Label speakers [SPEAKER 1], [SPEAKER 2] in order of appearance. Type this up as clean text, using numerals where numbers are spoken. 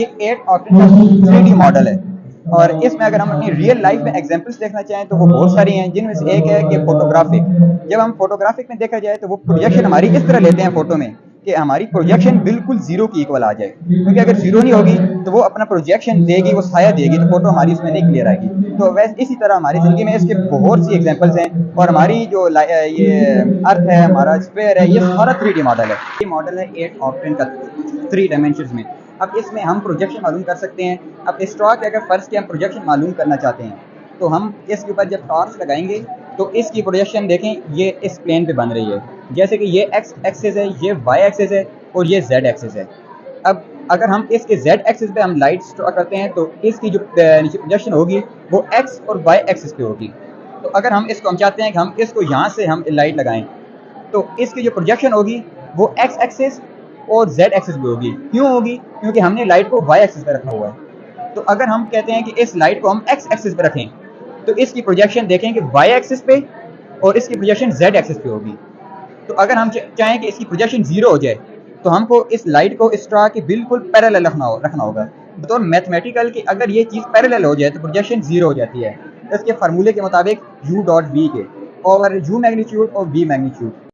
[SPEAKER 1] ये 8 ऑक्टेन का 3D model है और इसमें अगर हम अपनी रियल लाइफ में एग्जांपल्स देखना चाहें तो वो बहुत सारी हैं, जिनमें से एक है कि फोटोग्राफिक। जब हम फोटोग्राफिक में देखा जाए तो वो प्रोजेक्शन हमारी इस तरह लेते हैं फोटो में कि हमारी प्रोजेक्शन बिल्कुल जीरो की इक्वल आ जाए, क्योंकि अगर जीरो नहीं होगी तो वो अपना प्रोजेक्शन देगी, वो साया देगी, तो फोटो हमारी उसमें नहीं क्लियर आएगी। तो वैसे इसी तरह हमारी जिंदगी में इसके बहुत सी एग्जांपल्स हैं और हमारी जो ये अर्थ है, हमारा स्फीयर है, ये सारा 3D मॉडल है। ये मॉडल है 8 ऑक्टेन का 3 डायमेंशंस में। अब इसमें हम प्रोजेक्शन मालूम कर सकते हैं। अब स्टॉक के अगर फर्स्ट के हम प्रोजेक्शन मालूम करना चाहते हैं तो हम इसके ऊपर जब टॉर्च लगाएंगे तो इसकी प्रोजेक्शन देखें, ये इस प्लेन पे बन रही है। जैसे कि ये एक्स एक्सिस है, ये वाई एक्सिस है और ये जेड एक्सिस है। अब अगर हम इसके जेड एक्सिस पे हम लाइट स्टॉक करते हैं तो इसकी जो नीचे प्रोजेक्शन होगी वो एक्स और वाई एक्सिस पे होगी। तो अगर हम इसको हम चाहते हैं कि हम इसको यहाँ से हम लाइट लगाएं तो इसकी जो प्रोजेक्शन होगी वो एक्स एक्सिस और जेड एक्सिस पे होगी। क्यों होगी? क्योंकि हमने लाइट को वाई एक्सिस पे रखा हुआ है। तो अगर हम कहते हैं कि इस लाइट को हम एक्स एक्सिस पे रखें तो इसकी प्रोजेक्शन देखें कि वाई एक्सिस पे और इसकी प्रोजेक्शन जेड एक्सिस पे होगी। तो अगर हम चाहें कि इसकी प्रोजेक्शन जीरो हो जाए तो हमको इस लाइट को इस तरह के बिल्कुल पैरेलल रखना होगा। तो मैथमेटिकल कि अगर ये चीज़ पैरेलल हो जाए तो प्रोजेक्शन जीरो हो जाती है, इसके फार्मूले के मुताबिक u डॉट v के, और u मैग्नीट्यूड और v मैग्नीट्यूड।